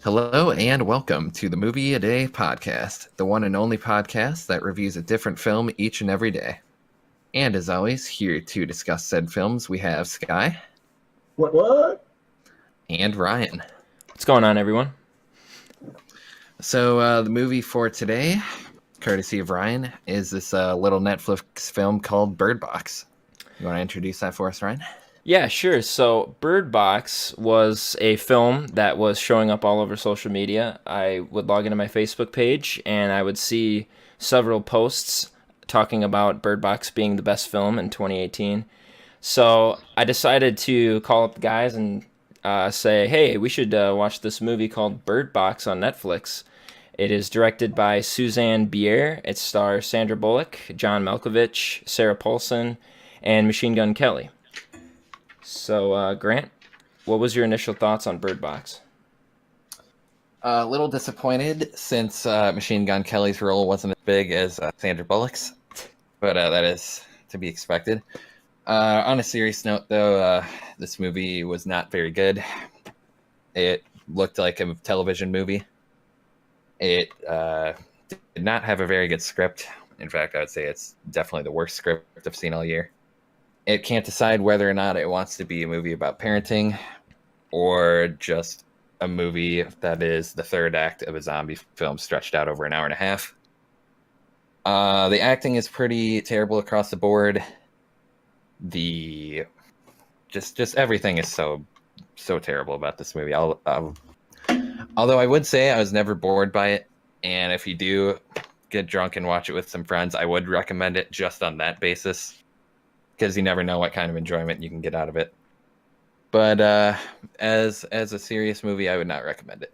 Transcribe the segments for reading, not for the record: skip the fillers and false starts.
Hello and welcome to the Movie a Day podcast, the one and only podcast that reviews a different film each and every day. And as always, here to discuss said films, we have Sky What? and Ryan. What's going on, everyone? So the movie for today, courtesy of Ryan, is this little Netflix film called Bird Box. You want to introduce that for us, Ryan? Yeah, sure. So, Bird Box was a film that was showing up all over social media. I would log into my Facebook page and I would see several posts talking about Bird Box being the best film in 2018. So, I decided to call up the guys and say, hey, we should watch this movie called Bird Box on Netflix. It is directed by Suzanne Bier. It stars Sandra Bullock, John Malkovich, Sarah Paulson, and Machine Gun Kelly. So, Grant, what was your initial thoughts on Bird Box? A little disappointed since Machine Gun Kelly's role wasn't as big as Sandra Bullock's, but that is to be expected. On a serious note, though, this movie was not very good. It looked like a television movie. It did not have a very good script. In fact, I would say it's definitely the worst script I've seen all year. It can't decide whether or not it wants to be a movie about parenting or just a movie that is the third act of a zombie film stretched out over an hour and a half. The acting is pretty terrible across the board. Just everything is so terrible about this movie. Although I would say I was never bored by it, and if you do get drunk and watch it with some friends, I would recommend it just on that basis, because you never know what kind of enjoyment you can get out of it. But as a serious movie, I would not recommend it.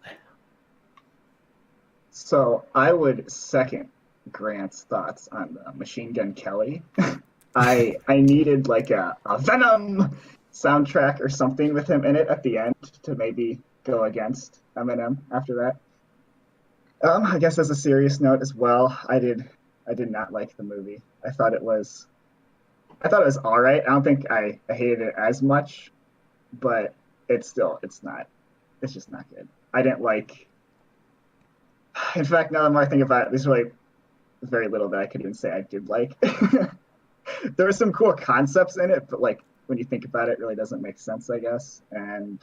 So I would second Grant's thoughts on Machine Gun Kelly. I needed like a Venom soundtrack or something with him in it at the end to maybe go against Eminem after that. I guess as a serious note as well, I did not like the movie. I thought it was all right. I don't think I hated it as much, but it's just not good. I didn't like. In fact, now the more I think about it, there's really very little that I could even say I did like. There were some cool concepts in it, but like when you think about it, it really doesn't make sense, I guess. And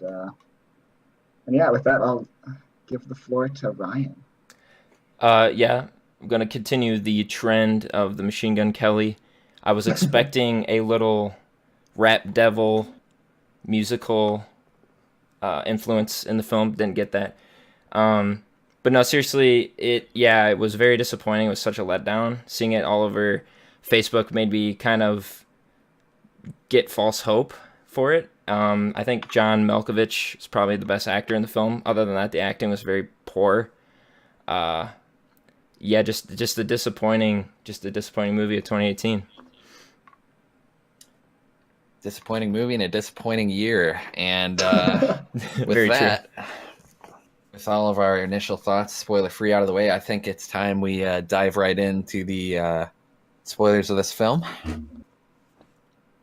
yeah, with that, I'll give the floor to Ryan. Yeah, I'm going to continue the trend of the Machine Gun Kelly. I was expecting a little rap devil musical influence in the film. Didn't get that. But no, seriously, it was very disappointing. It was such a letdown. Seeing it all over Facebook made me kind of get false hope for it. I think John Malkovich is probably the best actor in the film. Other than that, the acting was very poor. Just a disappointing movie of 2018. Disappointing movie and a disappointing year. And with Very that, with all of our initial thoughts, spoiler free out of the way, I think it's time we dive right into the spoilers of this film.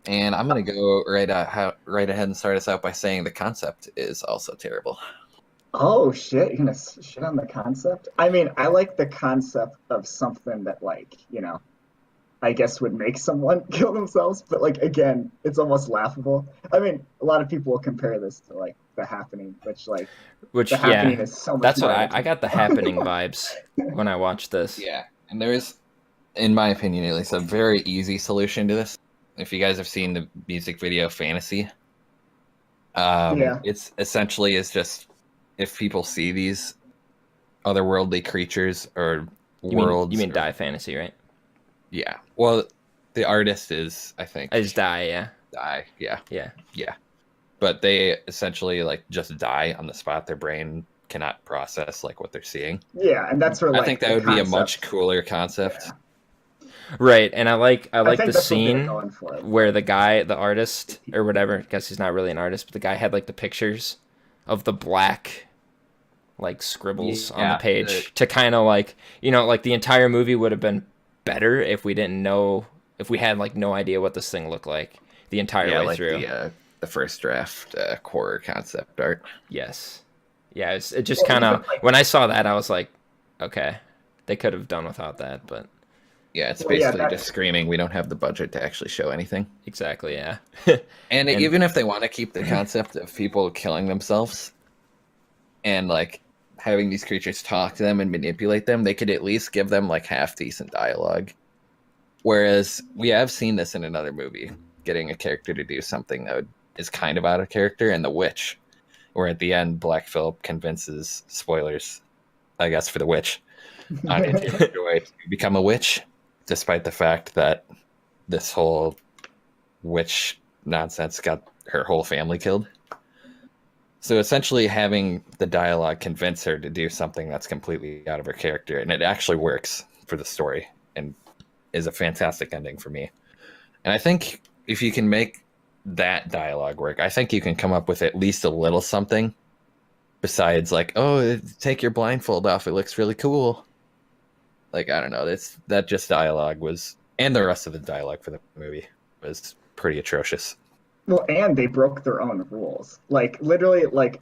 And I'm going to go right ahead and start us out by saying the concept is also terrible. Oh shit, you're gonna shit on the concept? I mean, I like the concept of something that I guess would make someone kill themselves, but like again, it's almost laughable. I mean, a lot of people will compare this to like The Happening, which The Happening is so much that's more what I got the Happening vibes when I watched this. Yeah, and there is, in my opinion at least, a very easy solution to this. If you guys have seen the music video Fantasy, it's essentially is just if people see these otherworldly creatures or worlds. You mean Die Fantasy, right? Yeah. Well, the artist is, I think. It's Die, yeah. Die, yeah. Yeah. But they essentially like just die on the spot. Their brain cannot process like what they're seeing. Yeah, and that's where I think that would be a much cooler concept. Yeah. Right, and I like the scene where the artist or whatever, I guess he's not really an artist, but the guy had like the pictures of the black like scribbles on the page to kind of like, like the entire movie would have been better if we had like no idea what this thing looked like the entire way through. The first draft horror concept art. Yes. Yeah, it just Well, kind of, even, like, when I saw that, I was like, okay, they could have done without that, but Yeah, it's Well, yeah, basically that- just screaming, we don't have the budget to actually show anything. exactly, yeah. And, And- even if they want to keep the concept of people killing themselves and like having these creatures talk to them and manipulate them, they could at least give them like half decent dialogue. Whereas we have seen this in another movie, getting a character to do something that is kind of out of character, and The Witch, where at the end Black Phillip convinces, spoilers, I guess, for The Witch, Anya Taylor-Joy to become a witch, despite the fact that this whole witch nonsense got her whole family killed. So essentially having the dialogue convince her to do something that's completely out of her character, and it actually works for the story and is a fantastic ending for me. And I think if you can make that dialogue work, I think you can come up with at least a little something besides like, oh, take your blindfold off, it looks really cool. Like, I don't know, that just dialogue was, and the rest of the dialogue for the movie was pretty atrocious. Well, and they broke their own rules. Like literally, like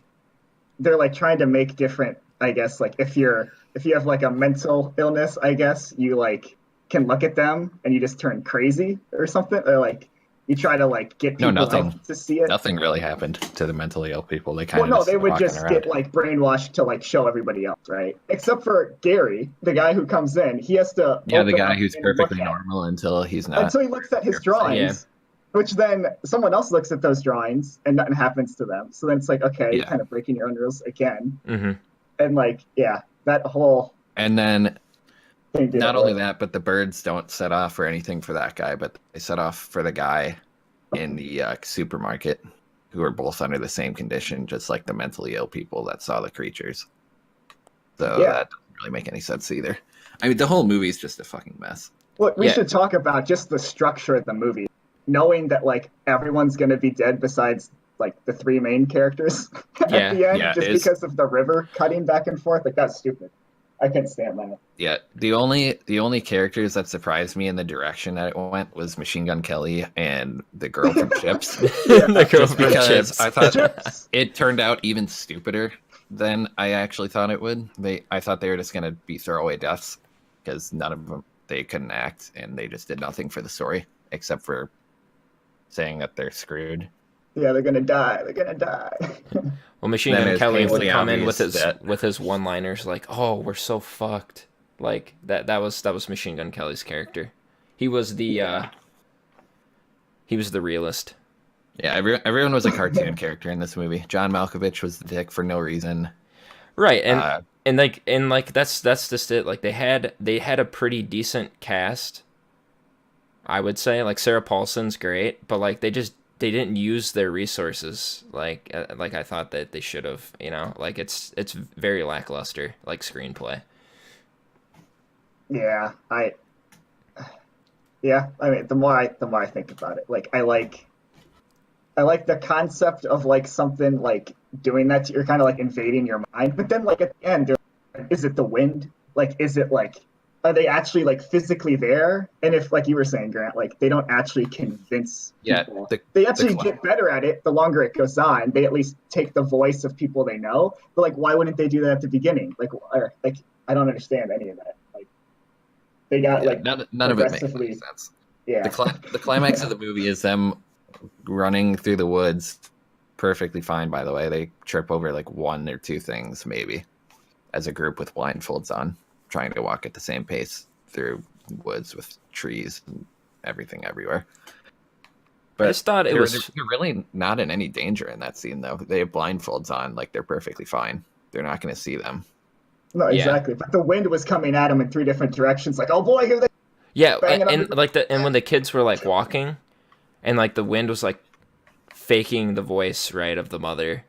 they're like trying to make different. I guess like if you have like a mental illness, I guess you like can look at them and you just turn crazy or something, or like you try to like get No, people nothing. else to see it. Nothing really happened to the mentally ill people. They kind Well, of no, just they would walking just around. get like brainwashed to like show everybody else, right? Except for Gary, the guy who comes in, he has to Yeah, the open guy up who's and look perfectly at- normal until he's not. until he looks at his drawings, which then someone else looks at those drawings and nothing happens to them. So then it's like, okay, you're Yeah. kind of breaking your own rules again. Mm-hmm. And like, yeah, that whole And then thing didn't not only work. that, but the birds don't set off for anything for that guy, but they set off for the guy in the supermarket who are both under the same condition, just like the mentally ill people that saw the creatures. So Yeah. that doesn't really make any sense either. I mean, the whole movie's just a fucking mess. Well, we Yeah. should talk about just the structure of the movie, knowing that like everyone's gonna be dead besides like the three main characters Yeah, at the end, yeah, just it is. because of the river cutting back and forth. Like that's stupid. I couldn't stand that. Yeah, the only characters that surprised me in the direction that it went was Machine Gun Kelly and the girl from Chips. The girl Just from because Chips. I thought Chips. it turned out even stupider than I actually thought it would. I thought they were just gonna be throwaway deaths because none of them, they couldn't act and they just did nothing for the story except for saying that they're screwed. Yeah, they're gonna die. They're gonna die. Well, Machine Then Gun it's Kelly would painfully come in with obvious his that- one-liners like, "Oh, we're so fucked." Like that was Machine Gun Kelly's character. He was the realist. Yeah, everyone was a cartoon character in this movie. John Malkovich was the dick for no reason. Right, and Uh, and that's just it. Like they had a pretty decent cast. I would say like Sarah Paulson's great, but like they didn't use their resources like I thought that they should have. You know, like it's very lackluster, like screenplay. Yeah, I mean, the more I think about it, like I like the concept of like something like doing that to, you're kind of like invading your mind, but then like at the end, is it the wind? Like, is it like, are they actually like physically there? And if like you were saying, Grant, like they don't actually convince Yeah, people, the- they actually the- get better at it the longer it goes on. They at least take the voice of people they know. But like, why wouldn't they do that at the beginning? Like, I don't understand any of that. Like, they got yeah, like none of it makes progressively- any sense. yeah. The climax of the movie is them running through the woods perfectly fine, by the way. They trip over like one or two things maybe as a group with blindfolds on, trying to walk at the same pace through woods with trees and everything everywhere. But I just thought it they're was really not in any danger in that scene though. They have blindfolds on, like they're perfectly fine. They're not going to see them. No, Yeah. exactly. But the wind was coming at them in three different directions. Like, oh boy, here they. yeah, banging on and the- like and when the kids were like walking, and like the wind was like faking the voice right of the mother,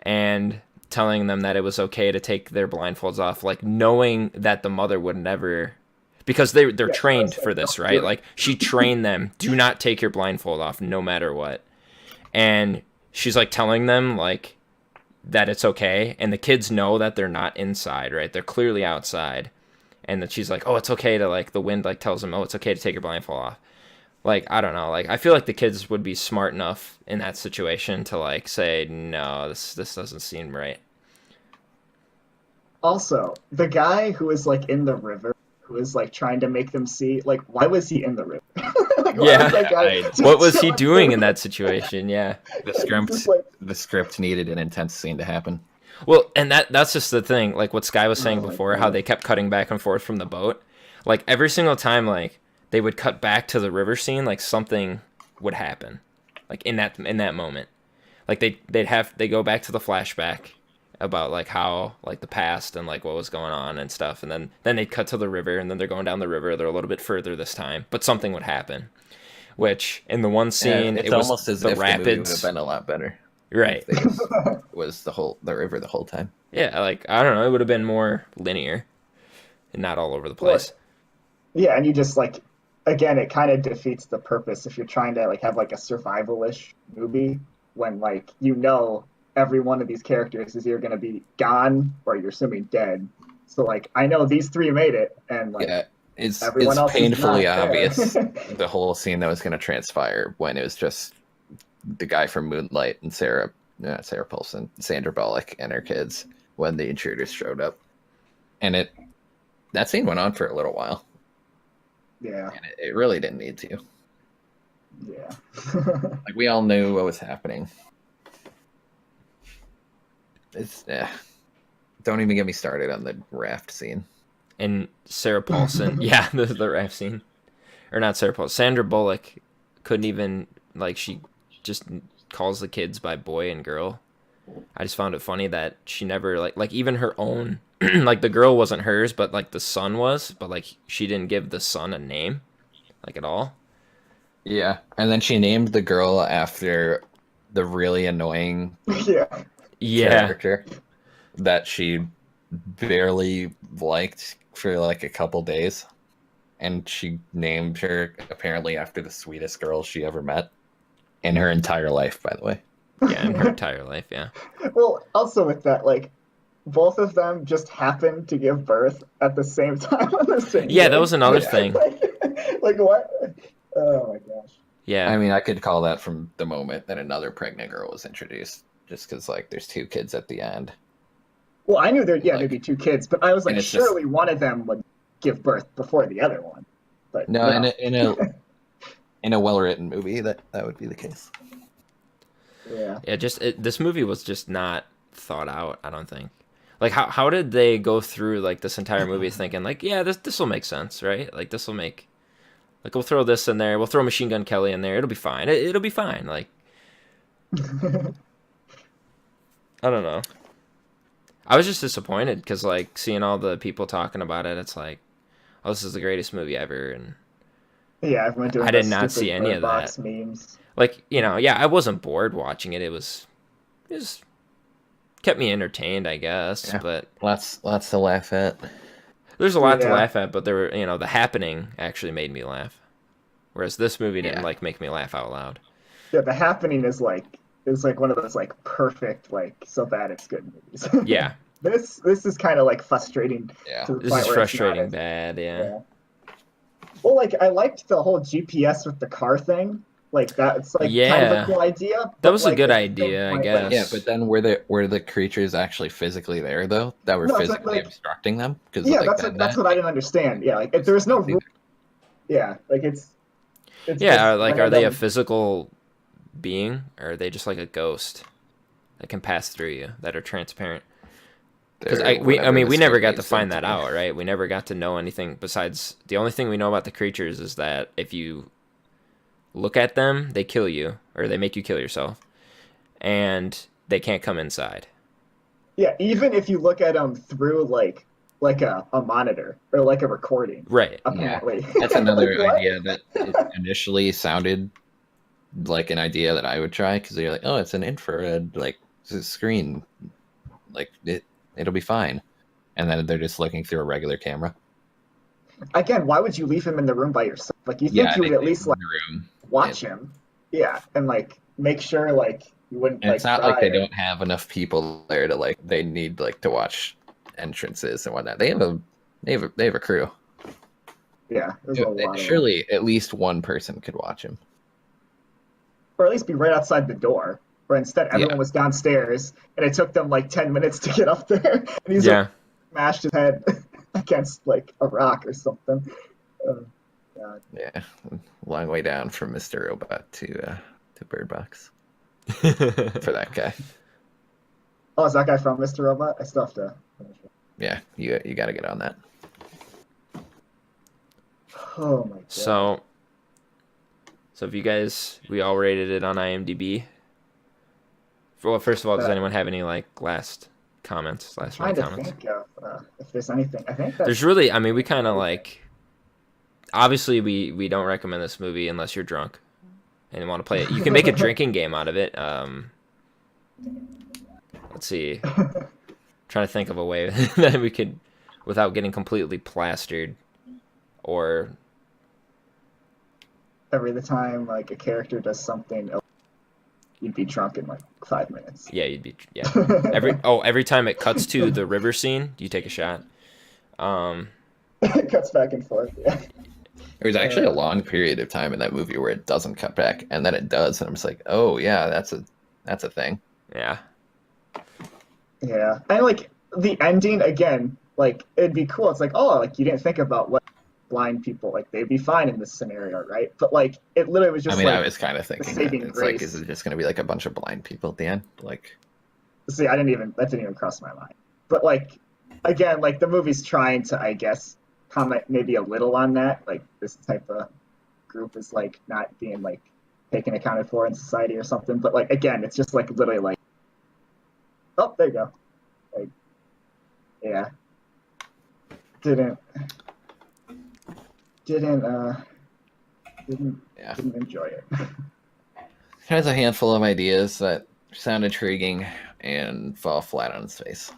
and telling them that it was okay to take their blindfolds off, like knowing that the mother would never, because they're trained that's for like, this, don't right? do it. Like she trained them, do not take your blindfold off no matter what. And she's like telling them like that it's okay, and the kids know that they're not inside, right? They're clearly outside. And that she's like, oh, it's okay to like, the wind like tells them, oh, it's okay to take your blindfold off. Like, I don't know. Like, I feel like the kids would be smart enough in that situation to like say, no, this doesn't seem right. Also, the guy who was like in the river, who was like trying to make them see, like, why was he in the river? Like, why Yeah. was that guy I- just What was he chilling doing there? in that situation? Yeah. The It's script, just like, the script needed an intense scene to happen. Well, and that's just the thing. Like what Sky was saying oh my before, how God. they kept cutting back and forth from the boat. Like every single time, like they would cut back to the river scene, like something would happen, like in that moment. Like they go back to the flashback about like how like the past and like what was going on and stuff, and then they'd cut to the river, and then they're going down the river. They're a little bit further this time, but something would happen. Which in the one scene, It's it was almost as the if the movie would have rapids, been a lot better. right? If they just was the river the whole time. Yeah, like I don't know, it would have been more linear and not all over the Well, place. yeah, and you just like, again, it kind of defeats the purpose if you're trying to like have like a survival-ish movie when like every one of these characters is either going to be gone or you're assuming dead. So like I know these three made it, and like Yeah, it's everyone else is painfully not there. obvious the whole scene that was going to transpire when it was just the guy from Moonlight and Sarah Paulson, Sandra Bullock, and her kids when the intruders showed up, and that scene went on for a little while, Yeah, and it really didn't need to. yeah. Like we all knew what was happening. It's don't even get me started on the raft scene. And Sarah Paulson, yeah, the raft scene, or not Sarah Paulson, Sandra Bullock couldn't even like she just calls the kids by boy and girl. I just found it funny that she never like even her own like the girl wasn't hers, but like the son was, but like she didn't give the son a name like at all. Yeah, and then she named the girl after the really annoying Yeah. character that she barely liked for like a couple days, and she named her apparently after the sweetest girl she ever met in her entire life, by the way. Yeah, in her entire life, yeah. Well, also with that, like both of them just happened to give birth at the same time on the same Yeah, day. that was another Yeah. thing. Like what? Oh my gosh. Yeah. I mean, I could call that from the moment that another pregnant girl was introduced, just because like there's two kids at the end. Well, I knew there'd Like- be two kids, but I was like, and it's just- surely one of them would give birth before the other one. But No, in a well-written movie, that would be the case. yeah. Yeah, this movie was just not thought out, I don't think. Like how did they go through like this entire movie thinking like, yeah, this will make sense, right? Like this will make like we'll throw this in there, we'll throw Machine Gun Kelly in there, it'll be fine. It'll be fine. Like I don't know. I was just disappointed because like seeing all the people talking about it, it's like, oh, this is the greatest movie ever, and Yeah, everyone doing I did those not stupid see any Bird of Box that. memes. like yeah, I wasn't bored watching it. It was kept me entertained, I guess. Yeah. But Lots to laugh at. there's a lot to Yeah. laugh at. But there were the happening actually made me laugh, whereas this movie didn't Yeah. like make me laugh out loud. Yeah, The Happening is like one of those like perfect like so bad it's good movies. Yeah, This is kind of like frustrating. Yeah. To the this point is where it's not frustrating as- bad. Yeah. Well, like I liked the whole GPS with the car thing. Like that's like kind of Yeah. a cool idea. That but, was a like, good at the same idea, I point, guess. like, Yeah, but then were the creatures actually physically there though? That were No, it's physically like- obstructing them? Because yeah, that's what I didn't understand. Yeah, like if there was no rule. Yeah, like it's Yeah, just like one are of they a them- physical being, or are they just like a ghost that can pass through you, that are transparent? Because we never got to find that out, right? We never got to know anything besides the only thing we know about the creatures is that if you look at them, they kill you or they make you kill yourself, and they can't come inside. Yeah, even if you look at them through like a monitor or like a recording, Right. apparently. That's another Like, what? idea that it initially sounded like an idea that I would try because you're like, oh, it's an infrared like screen, like it'll be fine, and then they're just looking through a regular camera. Again, why would you leave him in the room by yourself? Like you think Yeah, you would they at leave least him like in the room. watch him, yeah, and like make sure like you wouldn't And like. it's not like they try don't have enough people there to like they need like to watch entrances and whatnot. They have a crew. Yeah, there's a lot. Of them. Surely at least one person could watch him. Or at least be right outside the door. Or instead, everyone Yeah. was downstairs, and it took them like 10 minutes to get up there. And he's Yeah. like, smashed his head against like a rock or something. God. Yeah, long way down from Mr. Robot to Bird Box for that guy. Oh, is that guy from Mr. Robot? I still have to finish it. Yeah, you got to get on that. Oh my god. So if you guys, we all rated it on IMDb. Well, first of all, does anyone have any like last comments, last minute trying to comments? think of if there's anything. I think that's There's really, I mean, we kind of like, obviously we don't recommend this movie unless you're drunk and you want to play it. You can make a drinking game out of it. Let's see. Trying to think of a way that we could, without getting completely plastered, or every time like a character does something, you'd be drunk in like 5 minutes. yeah, you'd be every time it cuts to the river scene, you take a shot. It cuts back and forth. Yeah. There's actually a long period of time in that movie where it doesn't cut back, and then it does, and I'm just like, oh yeah, that's a thing. Yeah. Yeah, and like the ending again, like it'd be cool. It's like, oh, like you didn't think about what blind people like they'd be fine in this scenario, right? But like it literally was just. I mean, like, I was kind of thinking that. saving It's grace. like, is it just going to be like a bunch of blind people at the end? Like, See, that didn't even cross my mind. But like, again, like the movie's trying to, I guess, comment maybe a little on that. Like this type of group is like not being like taken accounted for in society or something. But like again, it's just like literally like, oh, there you go. Like, yeah, didn't enjoy it. has a handful of ideas that sound intriguing and fall flat on its face.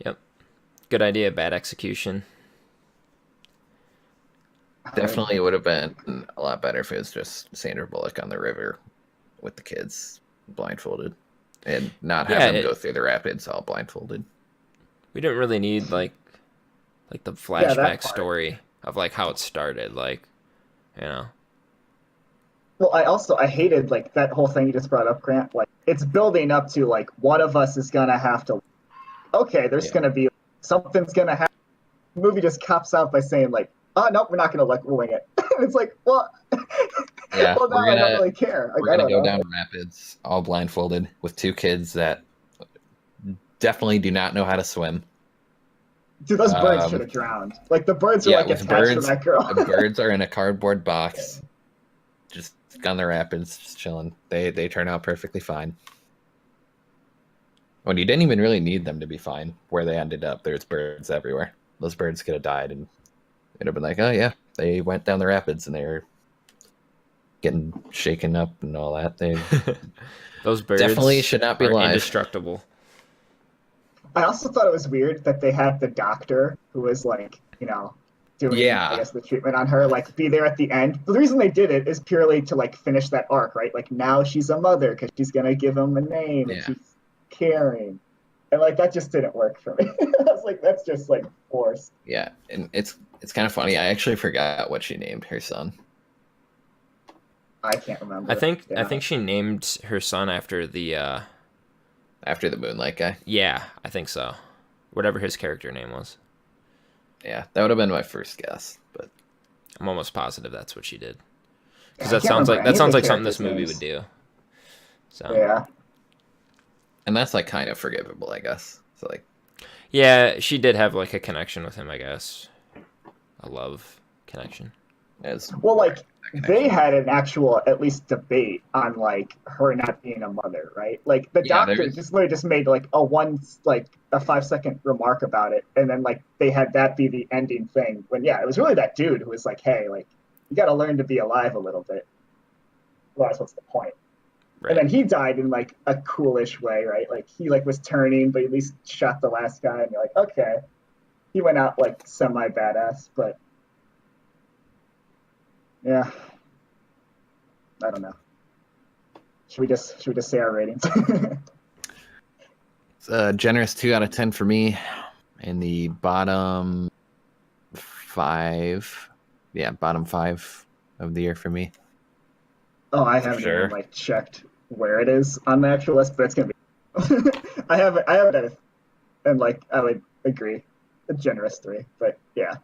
Yep. Good idea, bad execution. Definitely would have been a lot better if it was just Sandra Bullock on the river with the kids blindfolded and not have them go through the rapids all blindfolded. We didn't really need like the flashback story of like how it started, like, you know. Well, I hated like that whole thing you just brought up, Grant. Like it's building up to like one of us is gonna have to. Okay, there's gonna be something's gonna happen. The movie just cops out by saying like, oh no, we're not gonna like wing it. It's like, well, Yeah, well, now I don't really care. We're gonna go down rapids all blindfolded with two kids that definitely do not know how to swim. Dude, those birds should have drowned. Like the birds are like attached to that girl. The birds are in a cardboard box, just on the rapids, just chilling. They turn out perfectly fine. When you didn't even really need them to be fine, where they ended up, there's birds everywhere. Those birds could have died, and it'd have been like, oh yeah, they went down the rapids and they were getting shaken up and all that. They those birds definitely should not be alive. Indestructible. I also thought it was weird that they had the doctor who was like, you know, doing I guess the treatment on her, like be there at the end. But the reason they did it is purely to like finish that arc, right? Like now she's a mother because she's gonna give him a name and she's caring. And like that just didn't work for me. I was like, that's just like forced. Yeah, and it's kind of funny. I actually forgot what she named her son. I can't remember. I think she named her son after the Moonlight guy. Yeah, I think so. Whatever his character name was. Yeah, that would have been my first guess, but I'm almost positive that's what she did. Because that sounds like something this movie would do. So yeah. And that's like kind of forgivable, I guess. So like, yeah, she did have like a connection with him, I guess. A love connection. Well, like they had an actual at least debate on like her not being a mother, right? Like the doctor just literally just made like a 5-second remark about it, and then like they had that be the ending thing. When it was really that dude who was like, hey, like you got to learn to be alive a little bit. Otherwise, what's the point? Right. And then he died in like a coolish way, right? Like he like was turning, but at least shot the last guy, and you're like, okay, he went out like semi badass, but yeah, I don't know. Should we just say our ratings? It's a generous 2 out of 10 for me, and the bottom 5, bottom 5 of the year for me. Oh, I haven't even like checked where it is on the actual list, but it's gonna be. I have it at and like I would agree. a generous 3, but yeah,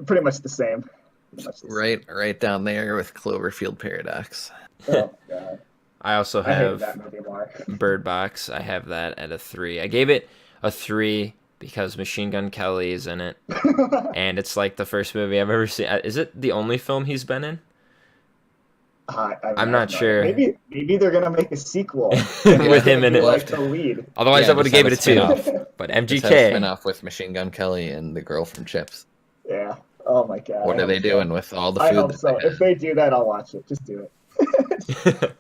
pretty much the same. Pretty much the same. Right down there with Cloverfield Paradox. Oh god, I also I hated that have movie more. Bird Box. I have that at a 3. I gave it a 3 because Machine Gun Kelly is in it, and it's like the first movie I've ever seen. Is it the only film he's been in? I'm not sure. Maybe they're gonna make a sequel with him in it. like the lead. Otherwise, Yeah, I would have just gave have it a a 2. spin-off. But Just have a MGK. spin-off with Machine Gun Kelly and the girl from Chips. Yeah. Oh my god. What I are they hope so. doing with all the I food? hope that so. they If they do that, I'll watch it. Just do it.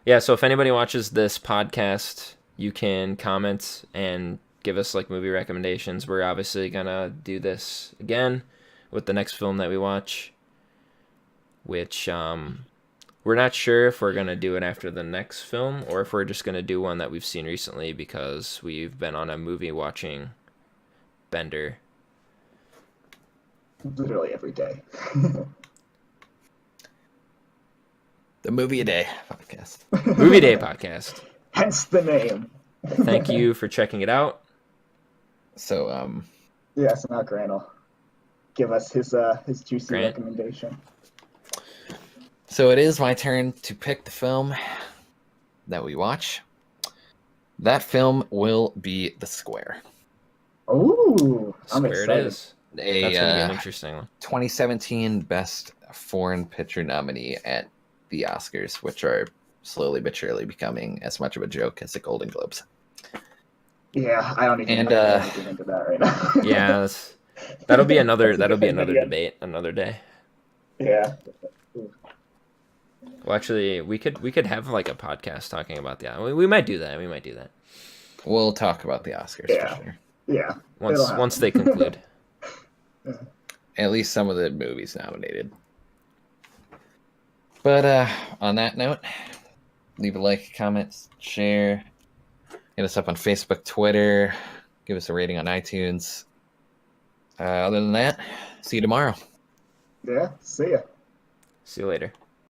Yeah, so if anybody watches this podcast, you can comment and give us like movie recommendations. We're obviously gonna do this again with the next film that we watch, which we're not sure if we're gonna do it after the next film or if we're just gonna do one that we've seen recently because we've been on a movie watching bender. Literally every day. The Movie a Day podcast. Movie Day podcast. Hence the name. Thank you for checking it out. So, Yeah, so now Grant will give us his juicy Grant? recommendation. so it is my turn to pick the film that we watch. That film will be The Square. Ooh, I'm Square excited. it is. That's gonna be an interesting one. 2017 Best Foreign Picture nominee at the Oscars, which are slowly but surely becoming as much of a joke as the Golden Globes. Yeah, I don't even And, know how to get into that right now. Yeah, that'll be another That's a good idea. debate another day. Yeah. Well, actually, we could have like a podcast talking about we might do that. We'll talk about the Oscars Yeah. for sure. Yeah. It'll happen. Once they conclude. At least some of the movies nominated. But on that note, leave a like, comment, share. Hit us up on Facebook, Twitter. Give us a rating on iTunes. Other than that, see you tomorrow. Yeah. See ya. See you later.